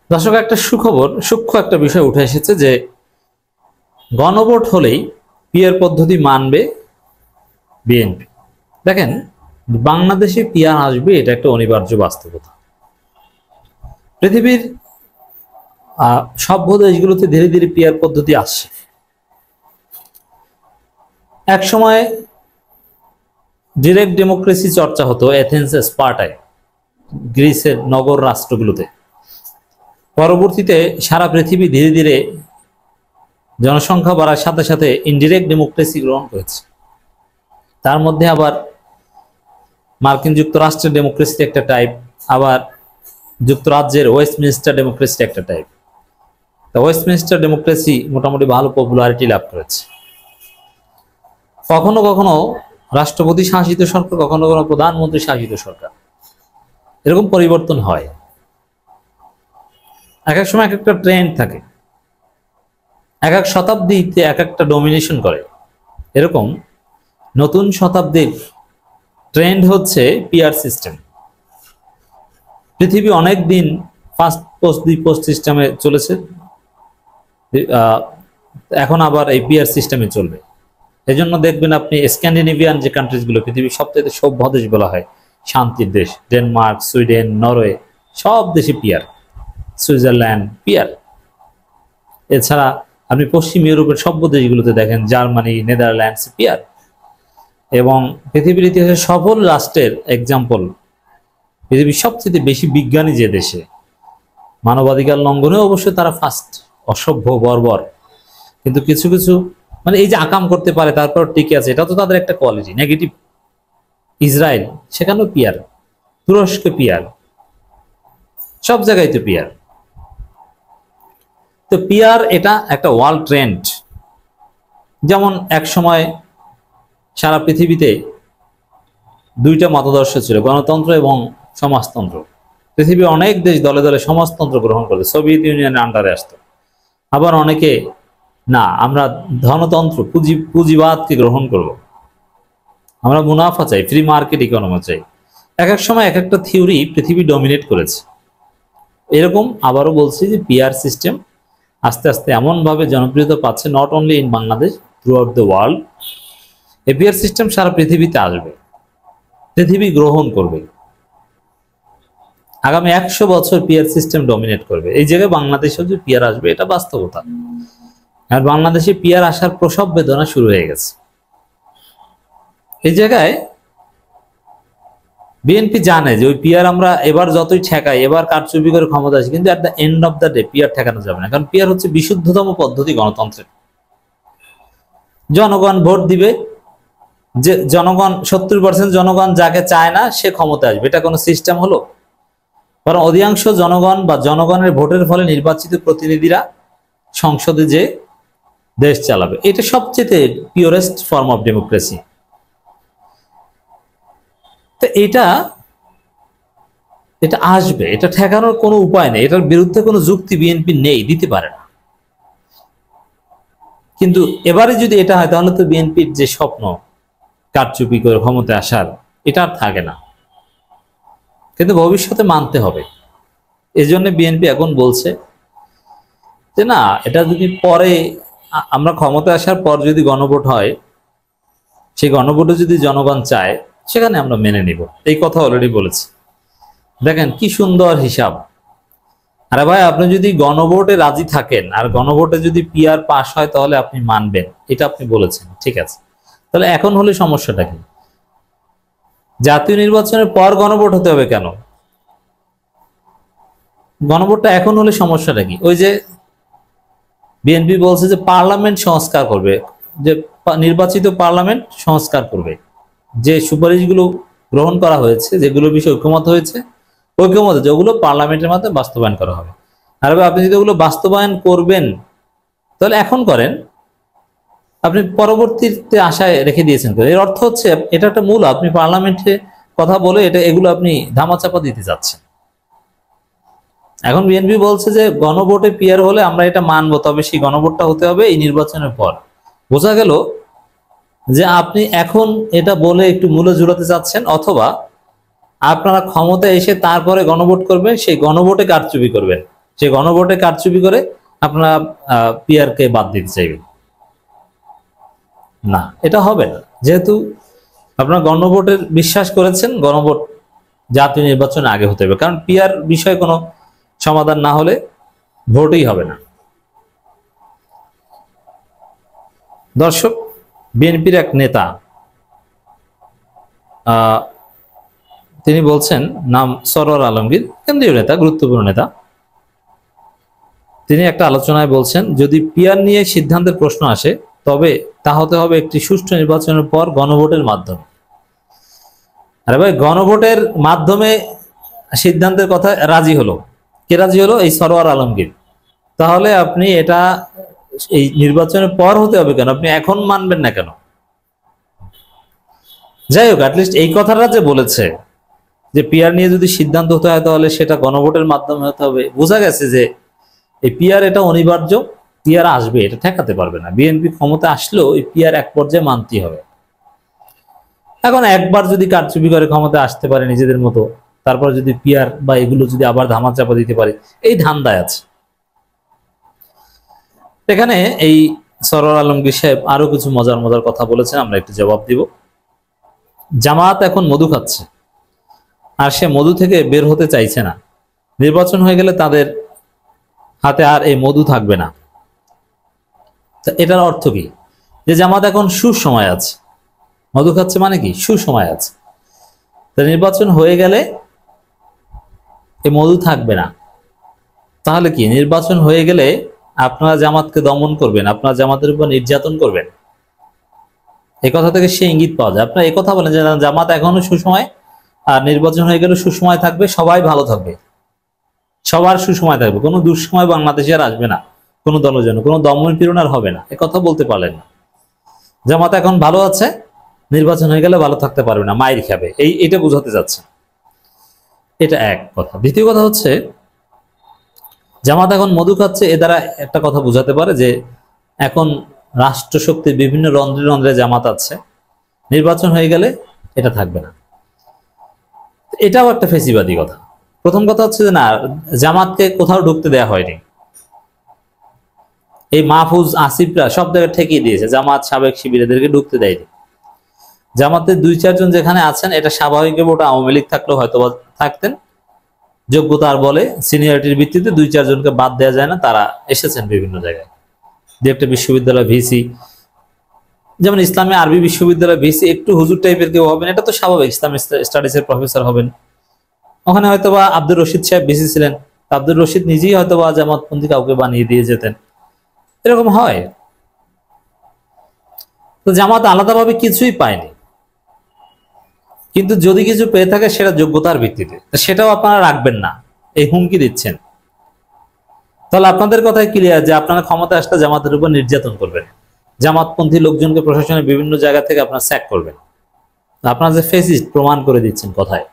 দর্শক, একটা সুখবর, সূক্ষ্ম একটা বিষয় উঠে এসেছে যে গণভোট হলেই পিআর পদ্ধতি মানবে বিএনপি। দেখেন, বাংলাদেশে পিআর আসবে, এটা একটা অনিবার্য বাস্তবতা। পৃথিবীর সভ্য দেশগুলোতে ধীরে ধীরে পিআর পদ্ধতি আসছে। এক সময় ডিরেক্ট ডেমোক্রেসি চর্চা হতো এথেন্স, স্পার্টায়, গ্রিসের নগর রাষ্ট্রগুলোতে। পরবর্তীতে সারা পৃথিবী ধীরে ধীরে জনসংখ্যা বাড়ার সাথে সাথে ইনডিরেক্ট ডেমোক্রেসি গ্রহণ করেছে। তার মধ্যে আবার মার্কিন যুক্তরাষ্ট্রের ডেমোক্রেসি একটা টাইপ, আবার যুক্তরাজ্যের ওয়েস্টমিনস্টার ডেমোক্রেসি একটা টাইপ। তো ওয়েস্টমিনস্টার ডেমোক্রেসি মোটামুটি ভালো পপুলারিটি লাভ করেছে। কখনো কখনো রাষ্ট্রপতি শাসিত সরকার, কখনো কখনো প্রধানমন্ত্রী শাসিত সরকার, এরকম পরিবর্তন হয়। এক এক সময় এক একটা ট্রেন্ড থাকে, এক এক শতাব্দীতে এক একটা ডমিনেশন করে। এরকম নতুন শতাব্দীর ট্রেন্ড হচ্ছে পিআর সিস্টেম। পৃথিবী অনেক দিন ফার্স্ট পোস্ট দি পোস্ট সিস্টেমে চলেছে, এখন আবার এই পিআর সিস্টেমে চলবে। এজন্য দেখবেন আপনি স্ক্যান্ডিনেভিয়ান যে কান্ট্রিজগুলো, পৃথিবীর সবচেয়ে সভ্য দেশ বলা হয়, শান্তির দেশ, ডেনমার্ক, সুইডেন, নরওয়ে, সব দেশে পিআর, সুইজারল্যান্ড পিআর। এছাড়া আপনি পশ্চিম ইউরোপের সভ্য দেশগুলোতে দেখেন, জার্মানি, নেদারল্যান্ডস পিআর। এবং পৃথিবীর ইতিহাসে সফল রাষ্ট্রের এক্সাম্পল, পৃথিবীর সবচেয়ে বেশি বিজ্ঞানী যে দেশে, মানবাধিকার লঙ্ঘনে অবশ্যই তারা ফার্স্ট, অসভ্য, বর্বর, কিন্তু কিছু কিছু মানে এই যে আকাম করতে পারে তারপর টিকে আছে, এটা তো তাদের একটা কোয়ালিটি, নেগেটিভ। ইসরায়েল, সেখানেও পিআর, তুরস্ক পিআর, সব জায়গায় তো পিআর। তো পিআর এটা একটা ওয়ার্ল্ড ট্রেন্ড। যেমন এক সময় সারা পৃথিবীতে দুইটা মতাদর্শ ছিল, গণতন্ত্র এবং সমাজতন্ত্র। পৃথিবীর অনেক দেশ দলে দলে সমাজতন্ত্র গ্রহণ করতো, সোভিয়েত ইউনিয়নের আন্ডারে আসতো। আবার অনেকে না, আমরা ধনতন্ত্র, পুঁজিবাদকে গ্রহণ করব, আমরা মুনাফা চাই, ফ্রি মার্কেট ইকোনমি চাই। এক এক সময় এক একটা থিওরি পৃথিবী ডমিনেট করেছে। এরকম আবারও বলছি যে পিআর সিস্টেম আস্তে আস্তে এমনভাবে জনপ্রিয়তা পাচ্ছে, not only in Bangladesh, through out the world. এই পিআর সিস্টেম সারা পৃথিবীতে আসবে, পৃথিবী গ্রহণ করবে। আগামী 100 বছর পিআর সিস্টেম ডমিনেট করবে। এই জায়গায় বাংলাদেশেও যে পিআর আসবে, এটা বাস্তবতা। আর বাংলাদেশে পিআর আসার প্রসব বেদনা শুরু হয়ে গেছে। এই জায়গায় বিএনপি জানে যে ওই পিআর আমরা এবার যতই ঠেকাই, এবার কারচুপি করে ক্ষমতা আছে, কিন্তু at the end of the day PR ঠেকানো যাবে না। কারণ পিআর হচ্ছে বিশুদ্ধতম পদ্ধতি গণতন্ত্রের। জনগণ ভোট দিবে, যে জনগণ 70% জনগণ যাকে চায় না সে ক্ষমতা আসবে, এটা কোনো সিস্টেম হলো? বরং অধিকাংশ জনগণ বা জনগণের ভোটের ফলে নির্বাচিত প্রতিনিধিরা সংসদে যে দেশ চালাবে, এটা সবচেয়ে পিওরেস্ট ফর্ম অফ ডেমোক্রেসি। তো এটা আসবে, এটা ঠেকানোর কোনো উপায় নেই, এটার বিরুদ্ধে কোনো যুক্তি বিএনপি নেই, দিতে পারে না। কিন্তু এবারে যদি এটা হয়, তাহলে তো বিএনপির যে স্বপ্ন কারচুপি করে ক্ষমতায় আসার, এটা আর থাকে না। কিন্তু ভবিষ্যতে মানতে হবে। এই জন্য বিএনপি এখন বলছে যে না, এটা যদি পরে আমরা ক্ষমতায় আসার পর যদি গণভোট হয়, সেই গণভোটে যদি জনগণ চায়, সেখানে আমরা মেনে নিব, এই কথা অলরেডি বলেছে। দেখেন কি সুন্দর হিসাব। আরে ভাই, আপনি যদি গণভোটে রাজি থাকেন আর গণভোটে যদি পিআর পাস হয়, তাহলে আপনি মানবেন, এটা আপনি বলেছেন, ঠিক আছে। তাহলে এখন হলে সমস্যাটা কি? জাতীয় নির্বাচনের পর গণভোট হতে হবে কেন? গণভোটটা এখন হলে সমস্যাটা কি? ওই যে বিএনপি বলছে যে পার্লামেন্ট সংস্কার করবে, যে নির্বাচিত পার্লামেন্ট সংস্কার করবে, যে সুপারিশগুলো গ্রহণ করা হয়েছে, যেগুলো বিষয়ে ঐক্যমত হয়েছে, ঐক্যমত যেগুলো পার্লামেন্টের মাধ্যমে বাস্তবায়ন করা হবে। আর আপনি যদি ওগুলো বাস্তবায়ন করবেন, তাহলে এখন করেন, আপনি পরবর্তীতে আশায় রেখে দিয়েছেন। এর অর্থ হচ্ছে এটা একটা মূল, আপনি পার্লামেন্টে কথা বলে এগুলো আপনি ধামাচাপা দিতে যাচ্ছেন। এখন বিএনপি বলছে যে গণভোটে পিআর হলে আমরা এটা মানবো, তবে সেই গণভোটটা হতে হবে এই নির্বাচনের পর। বোঝা গেল যে আপনি এখন এটা বলে একটু মূলে জুড়াতে চাচ্ছেন, অথবা আপনারা ক্ষমতায় এসে তারপরে গণভোট করবেন, সেই গণভোটে কারচুপি করবেন। সে গণভোটে কারচুপি করে আপনারা পিআর কে বাদ দিতে চাইবেন না, এটা হবে না। যেহেতু আপনারা গণভোটের বিশ্বাস করেছেন, গণভোট জাতীয় নির্বাচনে আগে হতে হবে, কারণ পিআর বিষয়ে কোনো সমাধান না হলে ভোটই হবে না। দর্শক, বিএনপির এক নেতা তিনি বলছেন, নাম সরোয়ার আলমগীর, কেন্দ্রীয় নেতা, গুরুত্বপূর্ণ নেতা। তিনি একটা আলোচনায় বলছেন, যদি পিআর নিয়ে সিদ্ধান্তের প্রশ্ন আসে তবে তা হতে হবে একটি সুষ্ঠু নির্বাচনের পর গণভোটের মাধ্যমে। আরে ভাই, গণভোটের মাধ্যমে সিদ্ধান্তের কথা রাজি হলো, কে রাজি হলো? এই সরোয়ার আলমগীর। তাহলে আপনি এটা এই নির্বাচনের পর হতে হবে কেন? আপনি এখন মানবেন না কেন? যাই হোক, অ্যাটলিস্ট এই কথাটা যে বলেছে যে পিআর নিয়ে যদি সিদ্ধান্ত হতে হয় তাহলে সেটা গণভোটের মাধ্যমে হতে হবে, বোঝা গেছে যে এই পিআর এটা অনিবার্য, পিআর আসবে, এটা ঠেকাতে পারবে না। বিএনপি ক্ষমতা আসলেও এই পিআর এক পর্যায়ে মানতেই হবে। এখন একবার যদি কারচুপি করে ক্ষমতা আসতে পারে নিজেদের মতো, তারপর যদি পিআর বা এগুলো যদি আবার ধামাচাপা দিতে পারে, এই ধান্দায় আছে। এখানে এই সরোয়ার আলমগীর সাহেব আরো কিছু মজার মজার কথা বলেছেন, আমরা একটু জবাব দিব। জামাত এখন মধু খাচ্ছে, আর সে মধু থেকে বের হতে চাইছে না। নির্বাচন হয়ে গেলে তাদের হাতে আর এই মধু থাকবে না। এটার অর্থ কি? যে জামাত এখন সুসময় আছে। মধু খাচ্ছে মানে কি? সুসময় আছে। তো নির্বাচন হয়ে গেলে এই মধু থাকবে না। তাহলে কি, নির্বাচন হয়ে গেলে আপনারা জামাতকে দমন করবেন, আপনারা জামাতের উপর নির্যাতন করবেন? এই কথা থেকে সে ইঙ্গিত পাওয়া যায়। আপনারা এই কথা বলেন যে জামাত এখনো সুসময়, আর নির্বাচন হয়ে গেলে সুসময় থাকবে, সবাই ভালো থাকবে, সবার সুসময় থাকবে, কোনো দুঃসময় বাংলাদেশে আর আসবে না, কোনো দলের জন্য কোনো দমন পীড়ন আর হবে না। এ কথা বলতে পারলেন না। জামাত এখন ভালো আছে, নির্বাচন হয়ে গেলে ভালো থাকতে পারবে না, মাইর খাবে, এটা বোঝাতে যাচ্ছে। এটা এক কথা। দ্বিতীয় কথা হচ্ছে, জামাত এখন মধু খাচ্ছে, এ দ্বারা একটা কথা বোঝাতে পারে যে এখন রাষ্ট্রশক্তির বিভিন্ন রন্ধ্রে রন্ধ্রে জামাত আছে, নির্বাচন হয়ে গেলে এটা থাকবে না। এটাও একটা ফেসিবাদী কথা। প্রথম কথা হচ্ছে যে না, জামাতকে কোথাও ঢুকতে দেওয়া হয়নি। এই মাহফুজ আসিফরা সব জায়গায় ঠেকিয়ে দিয়েছে, জামাত সাবেক শিবিরদেরকে ঢুকতে দেয়নি। জামাতের 2-4 জন যেখানে আছেন, এটা স্বাভাবিকভাবে ওটা আওয়ামী লীগ থাকলেও হয়তো থাকতেন, যোগ্যতার বলে সিনিয়রিটির ভিত্তিতে 2-4 জনকে বাদ দেওয়া যায় না, তারা এসেছেন বিভিন্ন জায়গায়। যে একটা বিশ্ববিদ্যালয় ভিসি, যেমন ইসলামী আরবি বিশ্ববিদ্যালয় ভিসি একটু হুজুর টাইপের কেউ হবেন, এটা তো স্বাভাবিক, ইসলামিক স্টাডিজের প্রফেসর হবেন। ওখানে হয়তোবা আব্দুর রশিদ সাহেব ভিসি ছিলেন, আব্দুর রশিদ নিজেই হয়তোবা জামাতপন্থী কাউকে বানিয়ে দিয়ে যেতেন, এরকম হয়। তো জামাত আলাদাভাবে কিছুই পায়নি, কিন্তু যদি কিছু পেয়ে থাকে সেটা যোগ্যতার ভিত্তিতে, সেটাও আপনারা রাখবেন না, এই হুমকি দিচ্ছেন। তাহলে আপনাদের কথাই ক্লিয়ার যে আপনারা ক্ষমতা আসলে জামাতের উপর নির্যাতন করবেন, জামাতপন্থী লোকজনকে প্রশাসনের বিভিন্ন জায়গা থেকে আপনারা স্যাক করবেন। আপনারা যে ফেসিস্ট প্রমাণ করে দিচ্ছেন কথায়।